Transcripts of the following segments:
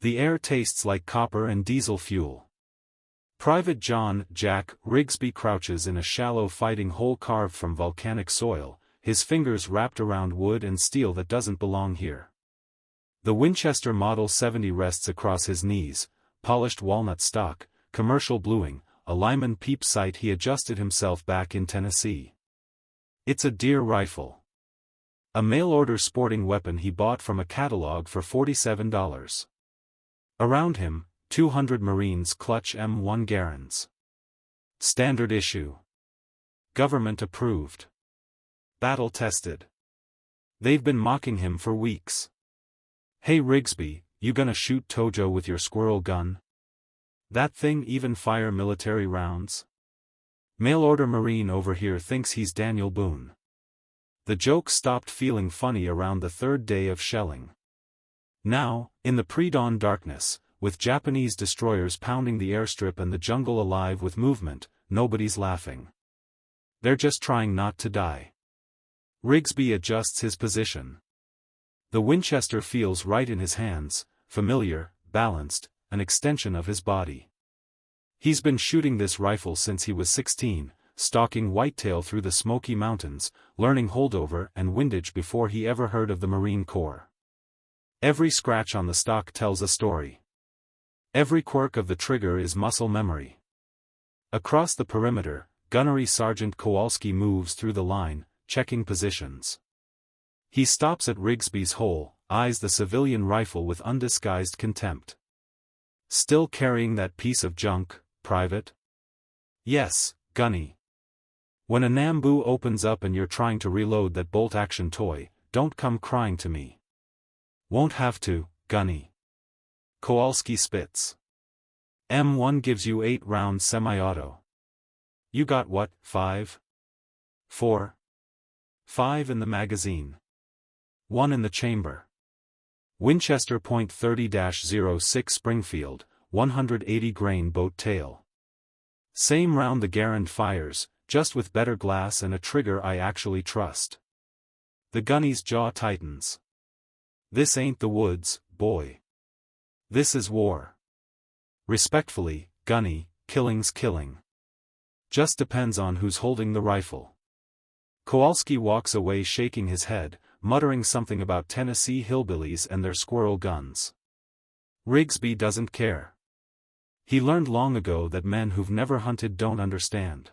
The air tastes like copper and diesel fuel. Private John Jack Rigsby crouches in a shallow fighting hole carved from volcanic soil, his fingers wrapped around wood and steel that doesn't belong here. The Winchester Model 70 rests across his knees, polished walnut stock, commercial bluing, a Lyman peep sight he adjusted himself back in Tennessee. It's a deer rifle. A mail-order sporting weapon he bought from a catalog for $47. Around him, 200 Marines clutch M1 Garands. Standard issue. Government approved. Battle tested. They've been mocking him for weeks. Hey Rigsby, you gonna shoot Tojo with your squirrel gun? That thing even fire military rounds? Mail-order Marine over here thinks he's Daniel Boone. The joke stopped feeling funny around the third day of shelling. Now, in the pre-dawn darkness, with Japanese destroyers pounding the airstrip and the jungle alive with movement, nobody's laughing. They're just trying not to die. Rigsby adjusts his position. The Winchester feels right in his hands, familiar, balanced, an extension of his body. He's been shooting this rifle since he was 16, stalking whitetail through the Smoky Mountains, learning holdover and windage before he ever heard of the Marine Corps. Every scratch on the stock tells a story. Every quirk of the trigger is muscle memory. Across the perimeter, Gunnery Sergeant Kowalski moves through the line, checking positions. He stops at Rigsby's hole, eyes the civilian rifle with undisguised contempt. Still carrying that piece of junk, Private? Yes, Gunny. When a Nambu opens up and you're trying to reload that bolt-action toy, don't come crying to me. Won't have to, Gunny. Kowalski spits. M1 gives you 8-round semi-auto. You got what, 5? 4? 5 in the magazine. 1 in the chamber. Winchester .30-06 Springfield, 180 grain boat tail. Same round the Garand fires, just with better glass and a trigger I actually trust. The gunny's jaw tightens. This ain't the woods, boy. This is war. Respectfully, Gunny, killing's killing. Just depends on who's holding the rifle. Kowalski walks away shaking his head, muttering something about Tennessee hillbillies and their squirrel guns. Rigsby doesn't care. He learned long ago that men who've never hunted don't understand.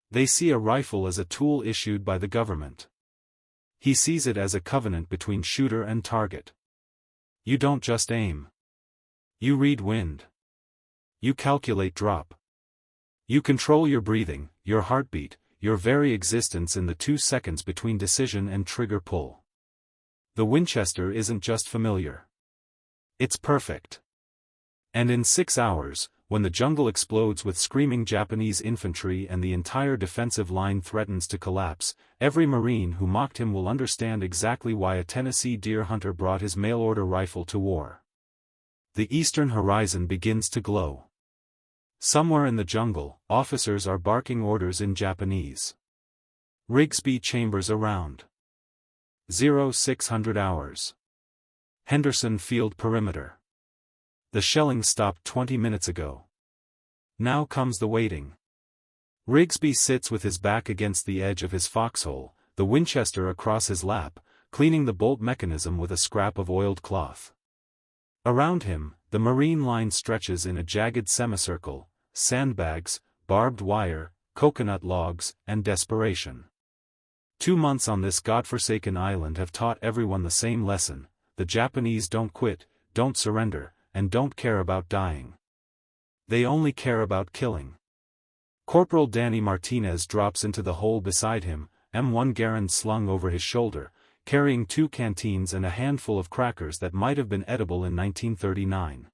They see a rifle as a tool issued by the government. He sees it as a covenant between shooter and target. You don't just aim. You read wind. You calculate drop. You control your breathing, your heartbeat, your very existence in the 2 seconds between decision and trigger pull. The Winchester isn't just familiar. It's perfect. And in 6 hours, when the jungle explodes with screaming Japanese infantry and the entire defensive line threatens to collapse, every Marine who mocked him will understand exactly why a Tennessee deer hunter brought his mail-order rifle to war. The eastern horizon begins to glow. Somewhere in the jungle, officers are barking orders in Japanese. Rigsby chambers around. 0600 hours. Henderson Field perimeter. The shelling stopped 20 minutes ago. Now comes the waiting. Rigsby sits with his back against the edge of his foxhole, the Winchester across his lap, cleaning the bolt mechanism with a scrap of oiled cloth. Around him, the Marine line stretches in a jagged semicircle, sandbags, barbed wire, coconut logs, and desperation. 2 months on this godforsaken island have taught everyone the same lesson: the Japanese don't quit, don't surrender, and don't care about dying. They only care about killing. Corporal Danny Martinez drops into the hole beside him, M1 Garand slung over his shoulder, carrying 2 canteens and a handful of crackers that might have been edible in 1939.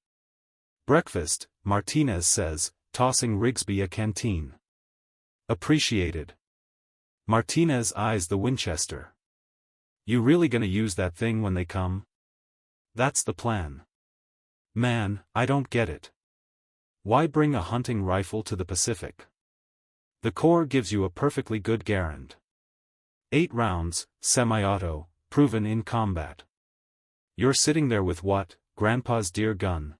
Breakfast, Martinez says, tossing Rigsby a canteen. Appreciated. Martinez eyes the Winchester. You really gonna use that thing when they come? That's the plan. Man, I don't get it. Why bring a hunting rifle to the Pacific? The Corps gives you a perfectly good Garand. 8 rounds, semi-auto, proven in combat. You're sitting there with what, Grandpa's dear gun.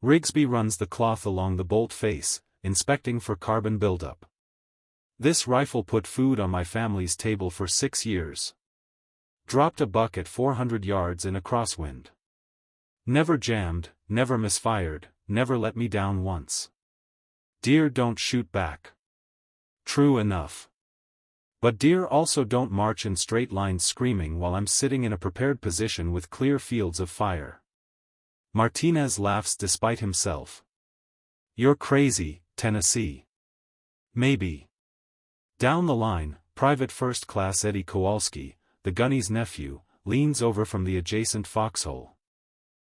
Rigsby runs the cloth along the bolt face, inspecting for carbon buildup. This rifle put food on my family's table for 6 years. Dropped a buck at 400 yards in a crosswind. Never jammed, never misfired, never let me down once. Deer don't shoot back. True enough. But deer also don't march in straight lines screaming while I'm sitting in a prepared position with clear fields of fire. Martinez laughs despite himself. You're crazy, Tennessee. Maybe. Down the line, Private First Class Eddie Kowalski, the gunny's nephew, leans over from the adjacent foxhole.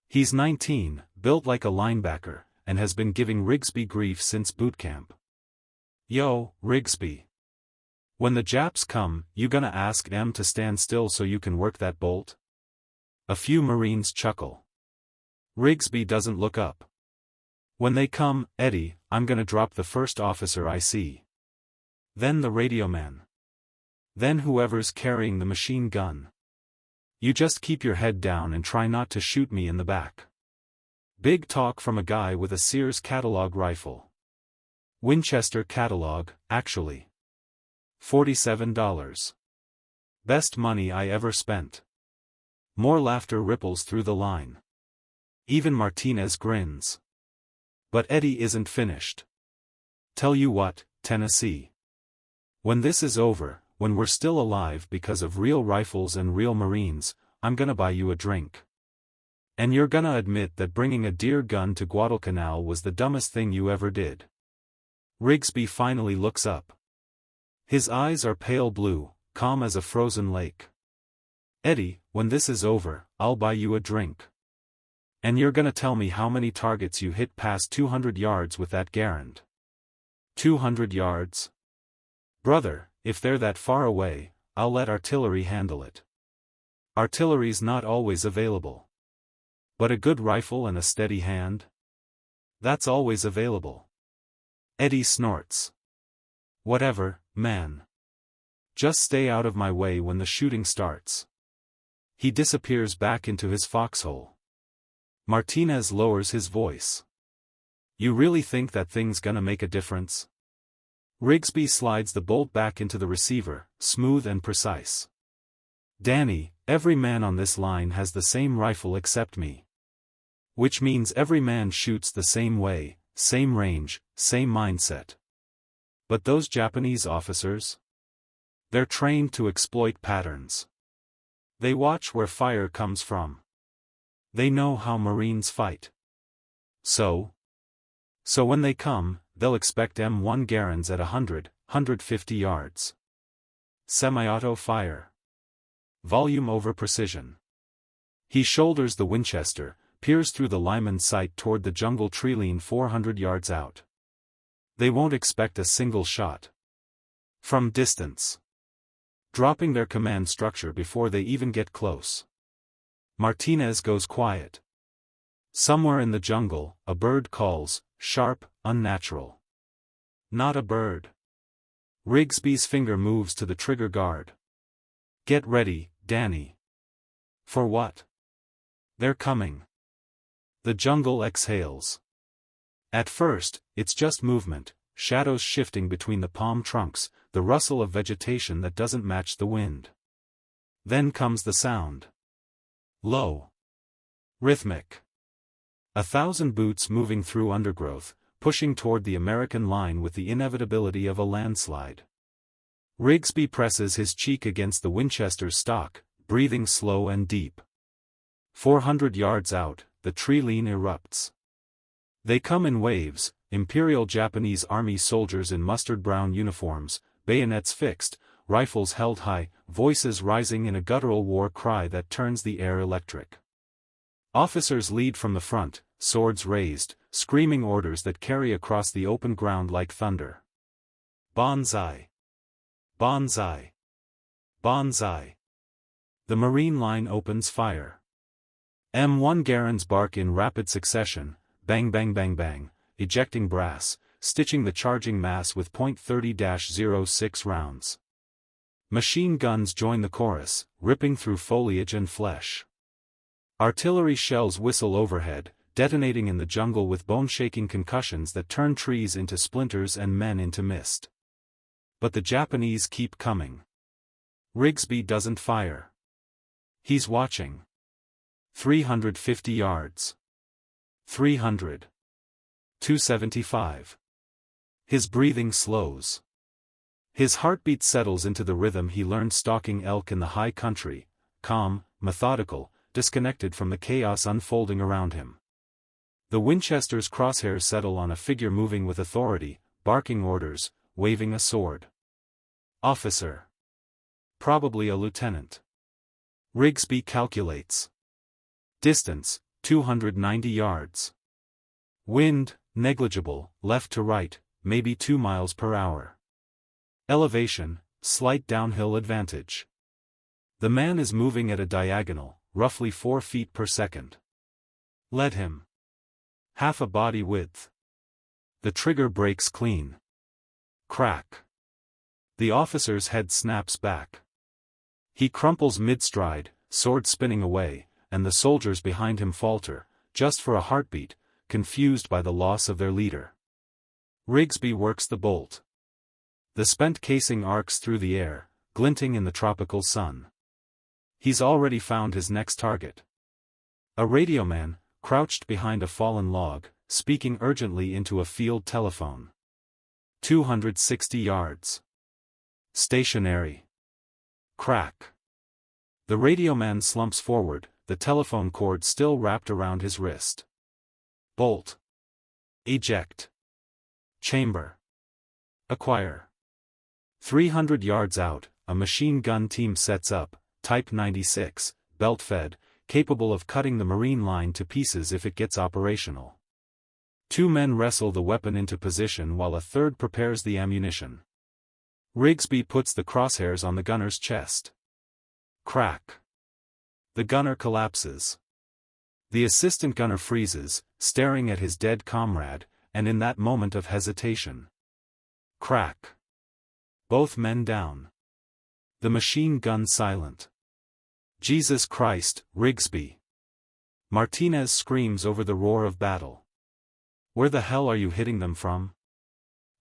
He's 19, built like a linebacker, and has been giving Rigsby grief since boot camp. Yo, Rigsby. When the Japs come, you gonna ask them to stand still so you can work that bolt? A few Marines chuckle. Rigsby doesn't look up. When they come, Eddie, I'm gonna drop the first officer I see. Then the radio man. Then whoever's carrying the machine gun. You just keep your head down and try not to shoot me in the back. Big talk from a guy with a Sears catalog rifle. Winchester catalog, actually. $47. Best money I ever spent. More laughter ripples through the line. Even Martinez grins. But Eddie isn't finished. Tell you what, Tennessee. When this is over, when we're still alive because of real rifles and real Marines, I'm gonna buy you a drink. And you're gonna admit that bringing a deer gun to Guadalcanal was the dumbest thing you ever did. Rigsby finally looks up. His eyes are pale blue, calm as a frozen lake. Eddie, when this is over, I'll buy you a drink. And you're gonna tell me how many targets you hit past 200 yards with that Garand. 200 yards? Brother, if they're that far away, I'll let artillery handle it. Artillery's not always available. But a good rifle and a steady hand? That's always available. Eddie snorts. Whatever, man. Just stay out of my way when the shooting starts. He disappears back into his foxhole. Martinez lowers his voice. You really think that thing's gonna make a difference? Rigsby slides the bolt back into the receiver, smooth and precise. Danny, every man on this line has the same rifle except me. Which means every man shoots the same way, same range, same mindset. But those Japanese officers? They're trained to exploit patterns. They watch where fire comes from. They know how Marines fight. So when they come, they'll expect M1 Garands at 150 yards. Semi-auto fire. Volume over precision. He shoulders the Winchester, peers through the Lyman's sight toward the jungle tree 400 yards out. They won't expect a single shot. From distance. Dropping their command structure before they even get close. Martinez goes quiet. Somewhere in the jungle, a bird calls, sharp, unnatural. Not a bird. Rigsby's finger moves to the trigger guard. Get ready, Danny. For what? They're coming. The jungle exhales. At first, it's just movement, shadows shifting between the palm trunks, the rustle of vegetation that doesn't match the wind. Then comes the sound. Low. Rhythmic. 1,000 boots moving through undergrowth, pushing toward the American line with the inevitability of a landslide. Rigsby presses his cheek against the Winchester's stock, breathing slow and deep. 400 yards out, the tree line erupts. They come in waves, Imperial Japanese Army soldiers in mustard-brown uniforms, bayonets fixed, rifles held high, voices rising in a guttural war cry that turns the air electric. Officers lead from the front, swords raised, screaming orders that carry across the open ground like thunder. Banzai! Banzai! Banzai! The Marine line opens fire. M1 Garands bark in rapid succession, bang bang bang bang, ejecting brass, stitching the charging mass with .30-06 rounds. Machine guns join the chorus, ripping through foliage and flesh. Artillery shells whistle overhead, detonating in the jungle with bone-shaking concussions that turn trees into splinters and men into mist. But the Japanese keep coming. Rigsby doesn't fire. He's watching. 350 yards. 300. 275. His breathing slows. His heartbeat settles into the rhythm he learned stalking elk in the high country, calm, methodical, disconnected from the chaos unfolding around him. The Winchester's crosshairs settle on a figure moving with authority, barking orders, waving a sword. Officer. Probably a lieutenant. Rigsby calculates. Distance, 290 yards. Wind, negligible, left to right, maybe 2 miles per hour. Elevation, slight downhill advantage. The man is moving at a diagonal, roughly 4 feet per second. Let him. Half a body width. The trigger breaks clean. Crack. The officer's head snaps back. He crumples mid-stride, sword spinning away, and the soldiers behind him falter, just for a heartbeat, confused by the loss of their leader. Rigsby works the bolt. The spent casing arcs through the air, glinting in the tropical sun. He's already found his next target. A radioman, crouched behind a fallen log, speaking urgently into a field telephone. 260 yards. Stationary. Crack. The radioman slumps forward, the telephone cord still wrapped around his wrist. Bolt. Eject. Chamber. Acquire. 300 yards out, a machine gun team sets up, Type 96, belt-fed, capable of cutting the Marine line to pieces if it gets operational. 2 men wrestle the weapon into position while a third prepares the ammunition. Rigsby puts the crosshairs on the gunner's chest. Crack. The gunner collapses. The assistant gunner freezes, staring at his dead comrade, and in that moment of hesitation. Crack. Both men down. The machine gun silent. Jesus Christ, Rigsby. Martinez screams over the roar of battle. Where the hell are you hitting them from?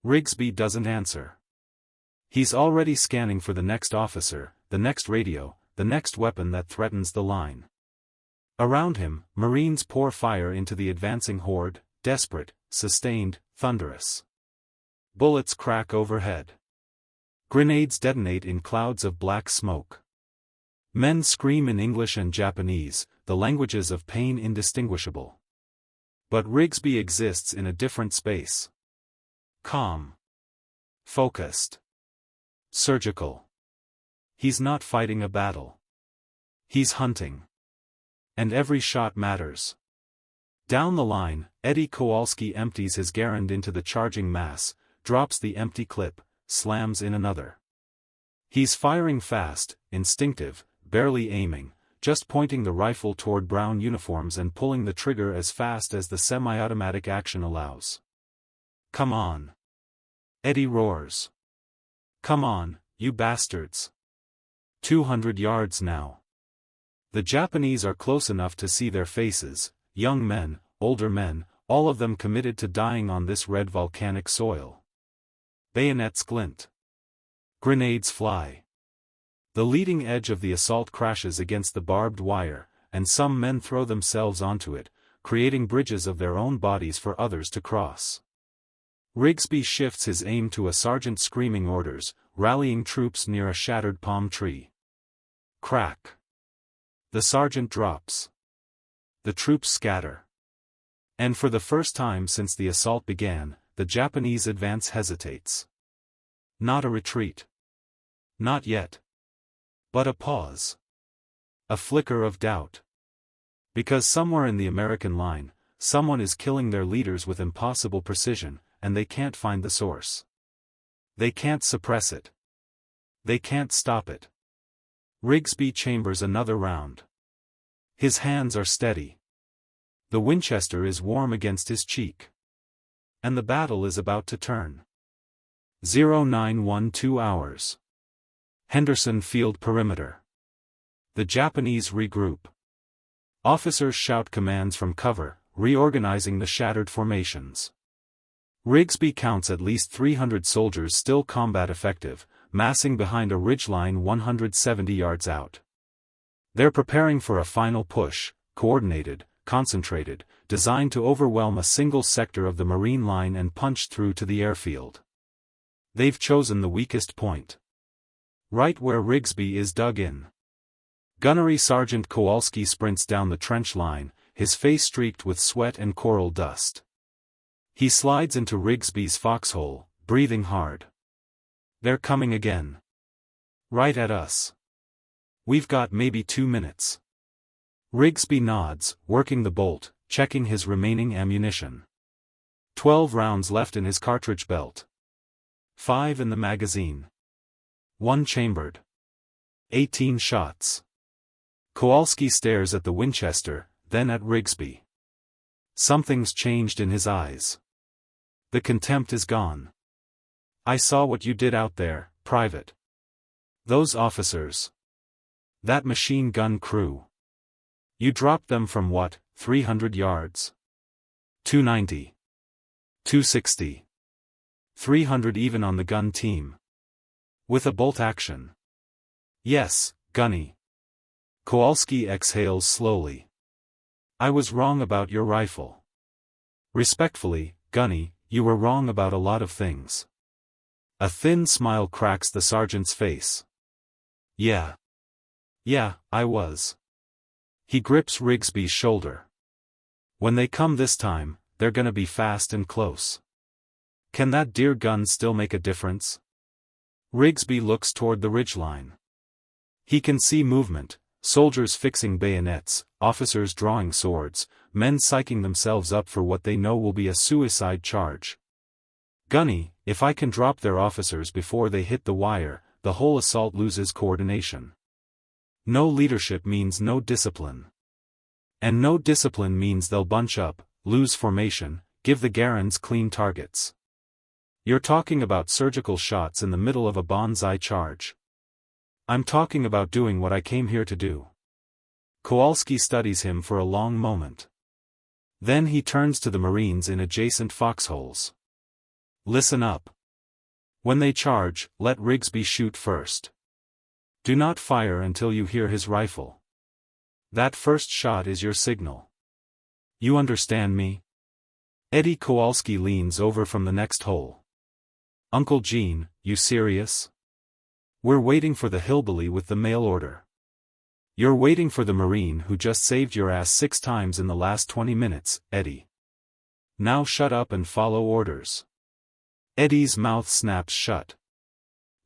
Rigsby doesn't answer. He's already scanning for the next officer, the next radio, the next weapon that threatens the line. Around him, Marines pour fire into the advancing horde, desperate, sustained, thunderous. Bullets crack overhead. Grenades detonate in clouds of black smoke. Men scream in English and Japanese, the languages of pain indistinguishable. But Rigsby exists in a different space. Calm. Focused. Surgical. He's not fighting a battle. He's hunting. And every shot matters. Down the line, Eddie Kowalski empties his Garand into the charging mass, drops the empty clip, slams in another. He's firing fast, instinctive, barely aiming, just pointing the rifle toward brown uniforms and pulling the trigger as fast as the semi-automatic action allows. Come on. Eddie roars. Come on, you bastards. 200 yards now. The Japanese are close enough to see their faces, young men, older men, all of them committed to dying on this red volcanic soil. Bayonets glint. Grenades fly. The leading edge of the assault crashes against the barbed wire, and some men throw themselves onto it, creating bridges of their own bodies for others to cross. Rigsby shifts his aim to a sergeant screaming orders, rallying troops near a shattered palm tree. Crack. The sergeant drops. The troops scatter. And for the first time since the assault began, the Japanese advance hesitates. Not a retreat. Not yet. But a pause. A flicker of doubt. Because somewhere in the American line, someone is killing their leaders with impossible precision, and they can't find the source. They can't suppress it. They can't stop it. Rigsby chambers another round. His hands are steady. The Winchester is warm against his cheek. And the battle is about to turn. 0912 hours. Henderson Field perimeter. The Japanese regroup. Officers shout commands from cover, reorganizing the shattered formations. Rigsby counts at least 300 soldiers still combat effective, massing behind a ridgeline 170 yards out. They're preparing for a final push, coordinated, concentrated, designed to overwhelm a single sector of the Marine line and punch through to the airfield. They've chosen the weakest point. Right where Rigsby is dug in. Gunnery Sergeant Kowalski sprints down the trench line, his face streaked with sweat and coral dust. He slides into Rigsby's foxhole, breathing hard. They're coming again. Right at us. We've got maybe 2 minutes. Rigsby nods, working the bolt, checking his remaining ammunition. 12 rounds left in his cartridge belt. 5 in the magazine. 1 chambered. 18 shots. Kowalski stares at the Winchester, then at Rigsby. Something's changed in his eyes. The contempt is gone. I saw what you did out there, Private. Those officers. That machine gun crew. You dropped them from what, 300 yards? 290. 260. 300 even on the gun team. With a bolt action. Yes, Gunny. Kowalski exhales slowly. I was wrong about your rifle. Respectfully, Gunny, you were wrong about a lot of things. A thin smile cracks the sergeant's face. Yeah. Yeah, I was. He grips Rigsby's shoulder. When they come this time, they're gonna be fast and close. Can that dear gun still make a difference? Rigsby looks toward the ridgeline. He can see movement, soldiers fixing bayonets, officers drawing swords, men psyching themselves up for what they know will be a suicide charge. Gunny, if I can drop their officers before they hit the wire, the whole assault loses coordination. No leadership means no discipline. And no discipline means they'll bunch up, lose formation, give the Garans clean targets. You're talking about surgical shots in the middle of a banzai charge. I'm talking about doing what I came here to do. Kowalski studies him for a long moment. Then he turns to the Marines in adjacent foxholes. Listen up. When they charge, let Rigsby shoot first. Do not fire until you hear his rifle. That first shot is your signal. You understand me? Eddie Kowalski leans over from the next hole. Uncle Gene, you serious? We're waiting for the hillbilly with the mail order. You're waiting for the Marine who just saved your ass 6 times in the last 20 minutes, Eddie. Now shut up and follow orders. Eddie's mouth snaps shut.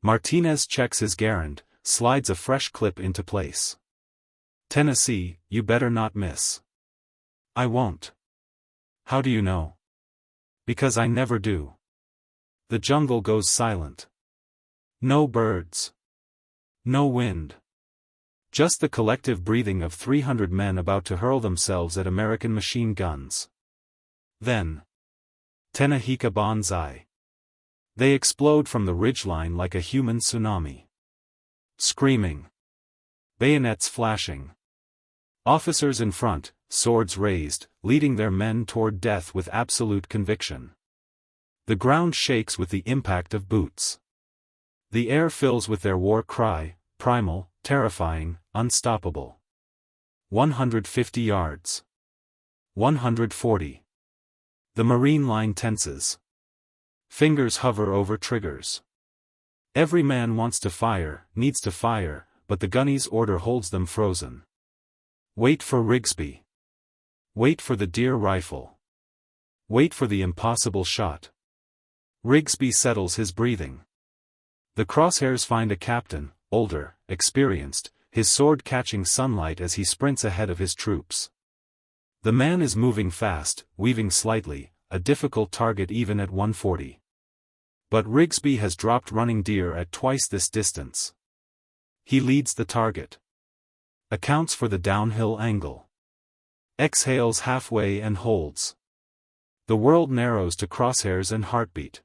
Martinez checks his Garand, slides a fresh clip into place. Tennessee, you better not miss. I won't. How do you know? Because I never do. The jungle goes silent. No birds. No wind. Just the collective breathing of 300 men about to hurl themselves at American machine guns. Then. Tenahika Banzai. They explode from the ridgeline like a human tsunami. Screaming. Bayonets flashing. Officers in front, swords raised, leading their men toward death with absolute conviction. The ground shakes with the impact of boots. The air fills with their war cry, primal, terrifying, unstoppable. 150 yards. 140. The Marine line tenses. Fingers hover over triggers. Every man wants to fire, needs to fire, but the gunny's order holds them frozen. Wait for Rigsby. Wait for the dear rifle. Wait for the impossible shot. Rigsby settles his breathing. The crosshairs find a captain, older, experienced, his sword catching sunlight as he sprints ahead of his troops. The man is moving fast, weaving slightly, a difficult target even at 140. But Rigsby has dropped running deer at twice this distance. He leads the target. Accounts for the downhill angle. Exhales halfway and holds. The world narrows to crosshairs and heartbeat.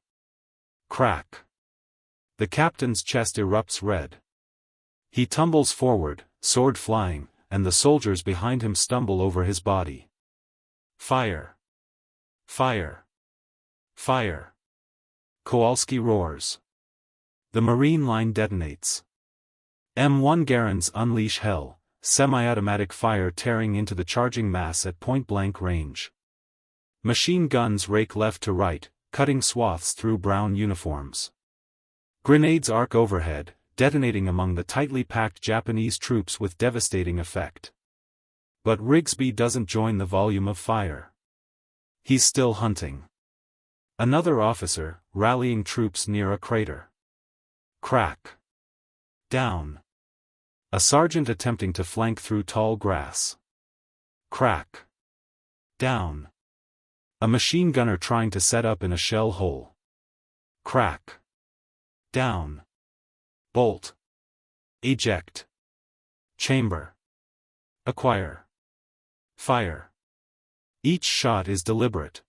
Crack. The captain's chest erupts red. He tumbles forward, sword flying, and the soldiers behind him stumble over his body. Fire! Fire! Fire! Kowalski roars. The Marine line detonates. M1 Garands unleash hell, semi-automatic fire tearing into the charging mass at point-blank range. Machine guns rake left to right, cutting swaths through brown uniforms. Grenades arc overhead, detonating among the tightly packed Japanese troops with devastating effect. But Rigsby doesn't join the volume of fire. He's still hunting. Another officer, rallying troops near a crater. Crack. Down. A sergeant attempting to flank through tall grass. Crack. Down. A machine gunner trying to set up in a shell hole. Crack. Down. Bolt. Eject. Chamber. Acquire. Fire. Each shot is deliberate.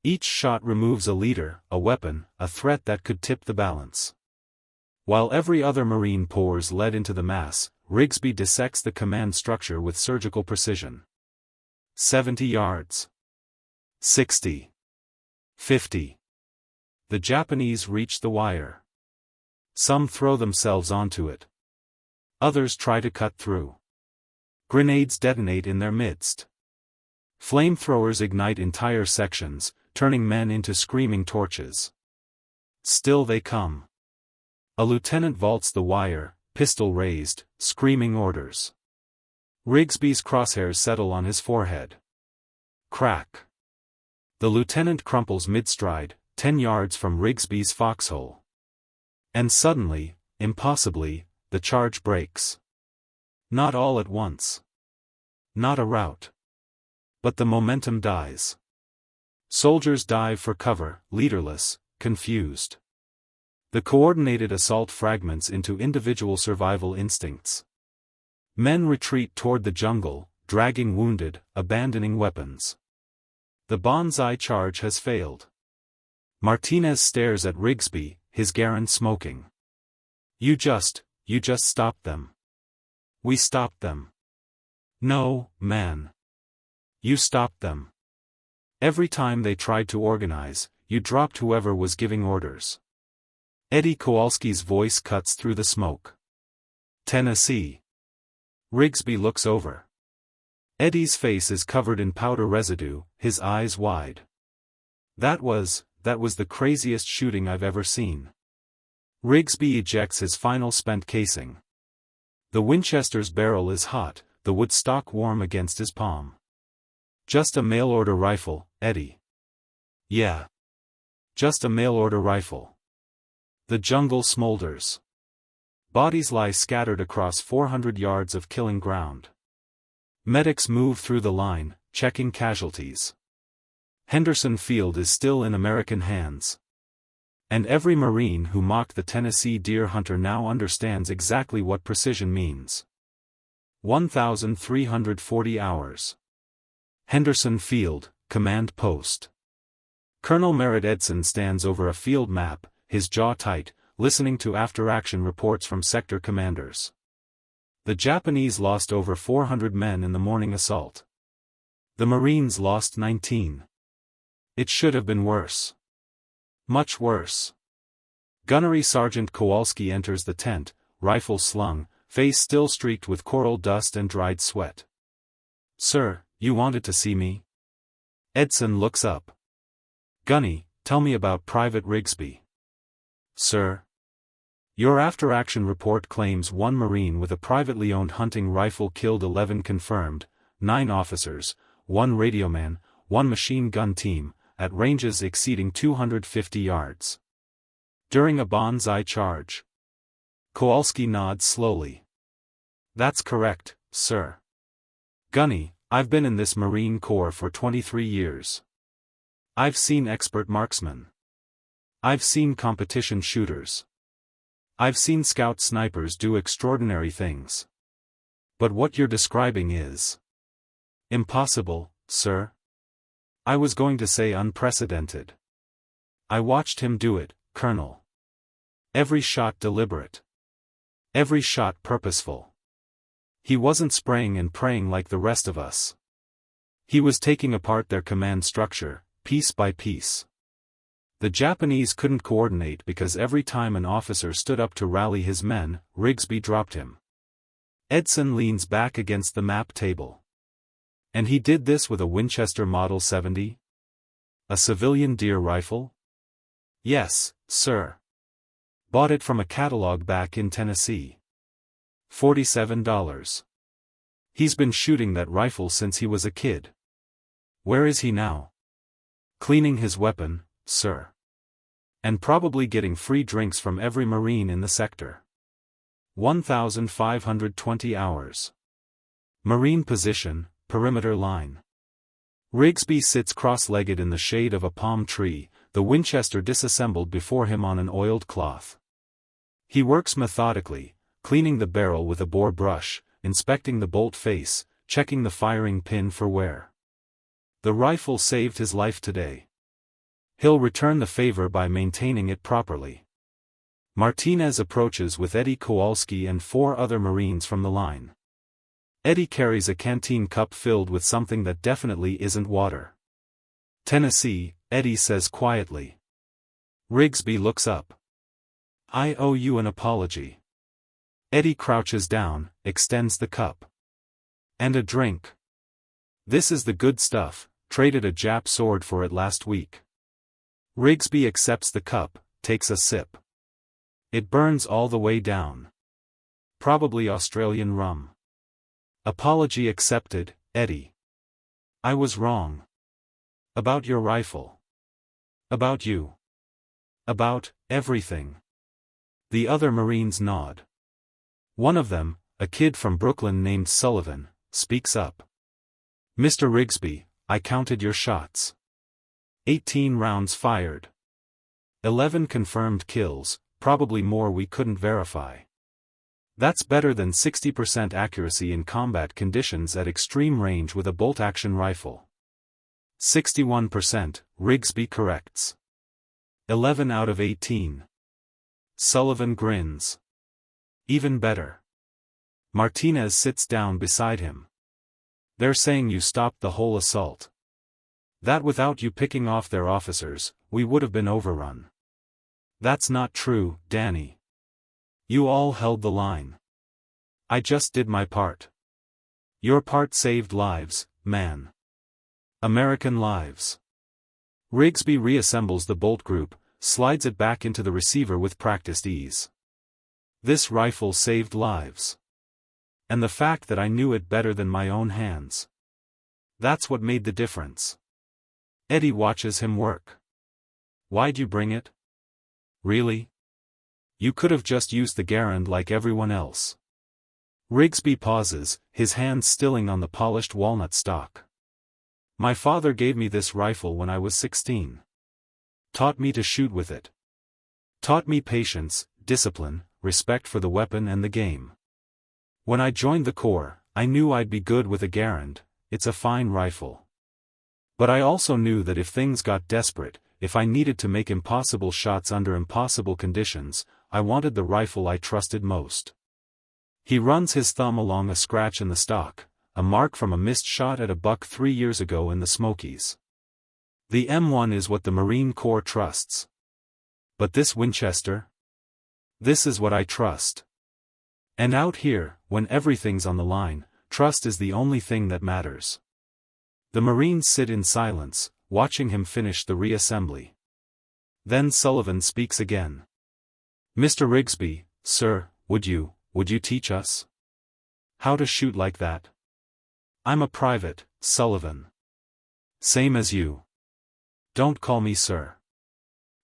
Each shot removes a leader, a weapon, a threat that could tip the balance. While every other Marine pours lead into the mass, Rigsby dissects the command structure with surgical precision. 70 yards. 60. 50. The Japanese reach the wire. Some throw themselves onto it. Others try to cut through. Grenades detonate in their midst. Flamethrowers ignite entire sections, turning men into screaming torches. Still they come. A lieutenant vaults the wire, pistol raised, screaming orders. Rigsby's crosshairs settle on his forehead. Crack. The lieutenant crumples mid-stride, 10 yards from Rigsby's foxhole. And suddenly, impossibly, the charge breaks. Not all at once. Not a rout. But the momentum dies. Soldiers dive for cover, leaderless, confused. The coordinated assault fragments into individual survival instincts. Men retreat toward the jungle, dragging wounded, abandoning weapons. The banzai charge has failed. Martinez stares at Rigsby, his Garand smoking. You just stopped them. We stopped them. No, man. You stopped them. Every time they tried to organize, you dropped whoever was giving orders. Eddie Kowalski's voice cuts through the smoke. Tennessee. Rigsby looks over. Eddie's face is covered in powder residue, his eyes wide. That was the craziest shooting I've ever seen. Rigsby ejects his final spent casing. The Winchester's barrel is hot, the wood stock warm against his palm. Just a mail-order rifle, Eddie. Yeah. Just a mail-order rifle. The jungle smolders. Bodies lie scattered across 400 yards of killing ground. Medics move through the line, checking casualties. Henderson Field is still in American hands. And every Marine who mocked the Tennessee deer hunter now understands exactly what precision means. 1,340 hours. Henderson Field, Command Post. Colonel Merritt Edson stands over a field map, his jaw tight, listening to after-action reports from sector commanders. The Japanese lost over 400 men in the morning assault. The Marines lost 19. It should have been worse. Much worse. Gunnery Sergeant Kowalski enters the tent, rifle slung, face still streaked with coral dust and dried sweat. Sir, you wanted to see me? Edson looks up. Gunny, tell me about Private Rigsby. Sir. Your after-action report claims one Marine with a privately owned hunting rifle killed 11 confirmed, 9 officers, 1 radioman, 1 machine gun team, at ranges exceeding 250 yards. During a banzai charge. Kowalski nods slowly. That's correct, sir. Gunny, I've been in this Marine Corps for 23 years. I've seen expert marksmen. I've seen competition shooters. I've seen scout snipers do extraordinary things. But what you're describing is impossible, sir. I was going to say unprecedented. I watched him do it, Colonel. Every shot deliberate. Every shot purposeful. He wasn't spraying and praying like the rest of us. He was taking apart their command structure, piece by piece. The Japanese couldn't coordinate because every time an officer stood up to rally his men, Rigsby dropped him. Edson leans back against the map table. And he did this with a Winchester Model 70? A civilian deer rifle? Yes, sir. Bought it from a catalog back in Tennessee. $47. He's been shooting that rifle since he was a kid. Where is he now? Cleaning his weapon, sir. And probably getting free drinks from every Marine in the sector. 1,520 hours. Marine position, perimeter line. Rigsby sits cross-legged in the shade of a palm tree, the Winchester disassembled before him on an oiled cloth. He works methodically, cleaning the barrel with a bore brush, inspecting the bolt face, checking the firing pin for wear. The rifle saved his life today. He'll return the favor by maintaining it properly. Martinez approaches with Eddie Kowalski and 4 other Marines from the line. Eddie carries a canteen cup filled with something that definitely isn't water. Tennessee, Eddie says quietly. Rigsby looks up. I owe you an apology. Eddie crouches down, extends the cup. And a drink. This is the good stuff, traded a Jap sword for it last week. Rigsby accepts the cup, takes a sip. It burns all the way down. Probably Australian rum. Apology accepted, Eddie. I was wrong. About your rifle. About you. About everything. The other Marines nod. One of them, a kid from Brooklyn named Sullivan, speaks up. Mr. Rigsby, I counted your shots. 18 rounds fired. 11 confirmed kills, probably more we couldn't verify. That's better than 60% accuracy in combat conditions at extreme range with a bolt-action rifle. 61%, Rigsby corrects. 11 out of 18. Sullivan grins. Even better. Martinez sits down beside him. They're saying you stopped the whole assault. That without you picking off their officers, we would have been overrun. That's not true, Danny. You all held the line. I just did my part. Your part saved lives, man. American lives. Rigsby reassembles the bolt group, slides it back into the receiver with practiced ease. This rifle saved lives. And the fact that I knew it better than my own hands. That's what made the difference. Eddie watches him work. Why'd you bring it? Really? You could have just used the Garand like everyone else. Rigsby pauses, his hands stilling on the polished walnut stock. My father gave me this rifle when I was 16. Taught me to shoot with it. Taught me patience, discipline, respect for the weapon and the game. When I joined the Corps, I knew I'd be good with a Garand. It's a fine rifle. But I also knew that if things got desperate, if I needed to make impossible shots under impossible conditions, I wanted the rifle I trusted most. He runs his thumb along a scratch in the stock, a mark from a missed shot at a buck 3 years ago in the Smokies. The M1 is what the Marine Corps trusts. But this Winchester? This is what I trust. And out here, when everything's on the line, trust is the only thing that matters. The Marines sit in silence, watching him finish the reassembly. Then Sullivan speaks again. Mr. Rigsby, sir, would you teach us? How to shoot like that? I'm a private, Sullivan. Same as you. Don't call me sir.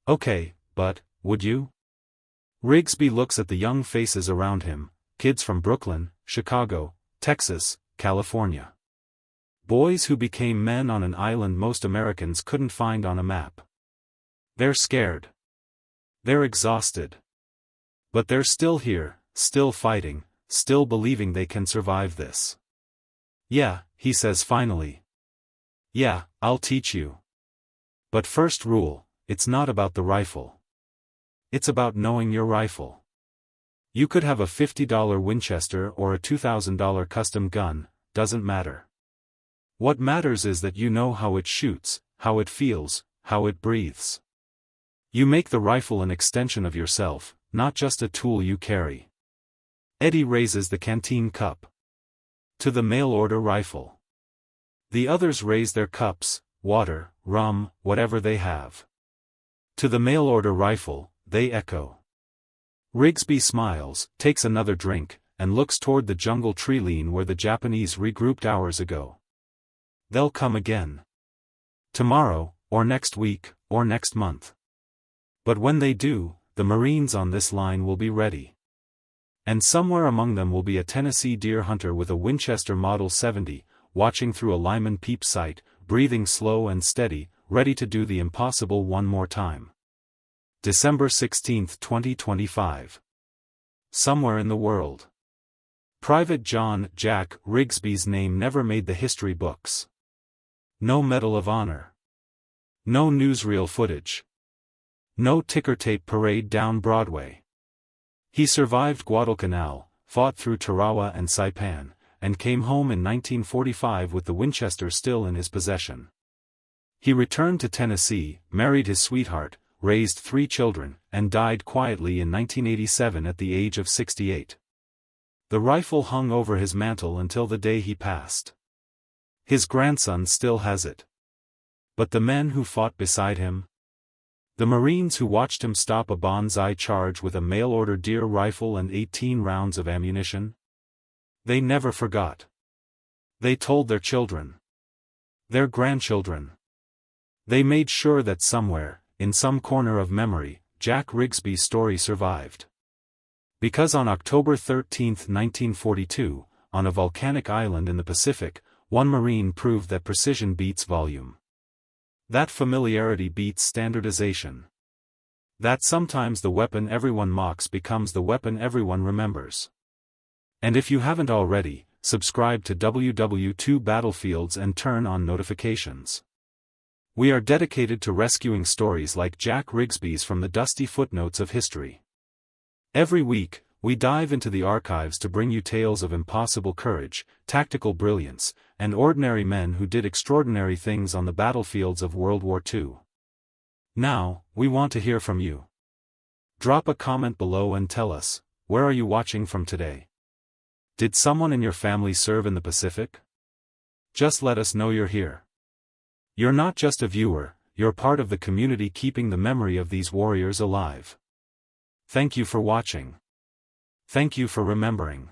Okay, but, would you? Rigsby looks at the young faces around him, kids from Brooklyn, Chicago, Texas, California. Boys who became men on an island most Americans couldn't find on a map. They're scared. They're exhausted. But they're still here, still fighting, still believing they can survive this. Yeah, he says finally. Yeah, I'll teach you. But first rule, it's not about the rifle. It's about knowing your rifle. You could have a $50 Winchester or a $2,000 custom gun, doesn't matter. What matters is that you know how it shoots, how it feels, how it breathes. You make the rifle an extension of yourself, not just a tool you carry. Eddie raises the canteen cup to the mail-order rifle. The others raise their cups, water, rum, whatever they have. To the mail-order rifle, they echo. Rigsby smiles, takes another drink, and looks toward the jungle tree line where the Japanese regrouped hours ago. They'll come again. Tomorrow, or next week, or next month. But when they do, the Marines on this line will be ready. And somewhere among them will be a Tennessee deer hunter with a Winchester Model 70, watching through a Lyman peep sight, breathing slow and steady, ready to do the impossible one more time. December 16, 2025. Somewhere in the world. Private John Jack Rigsby's name never made the history books. No Medal of Honor. No newsreel footage. No ticker tape parade down Broadway. He survived Guadalcanal, fought through Tarawa and Saipan, and came home in 1945 with the Winchester still in his possession. He returned to Tennessee, married his sweetheart, raised 3 children, and died quietly in 1987 at the age of 68. The rifle hung over his mantle until the day he passed. His grandson still has it. But the men who fought beside him? The Marines who watched him stop a banzai charge with a mail-order deer rifle and 18 rounds of ammunition? They never forgot. They told their children. Their grandchildren. They made sure that somewhere, in some corner of memory, Jack Rigsby's story survived. Because on October 13, 1942, on a volcanic island in the Pacific, one Marine proved that precision beats volume. That familiarity beats standardization. That sometimes the weapon everyone mocks becomes the weapon everyone remembers. And if you haven't already, subscribe to WW2 Battlefields and turn on notifications. We are dedicated to rescuing stories like Jack Rigsby's from the dusty footnotes of history. Every week, we dive into the archives to bring you tales of impossible courage, tactical brilliance, and ordinary men who did extraordinary things on the battlefields of World War II. Now, we want to hear from you. Drop a comment below and tell us, where are you watching from today? Did someone in your family serve in the Pacific? Just let us know you're here. You're not just a viewer, you're part of the community keeping the memory of these warriors alive. Thank you for watching. Thank you for remembering.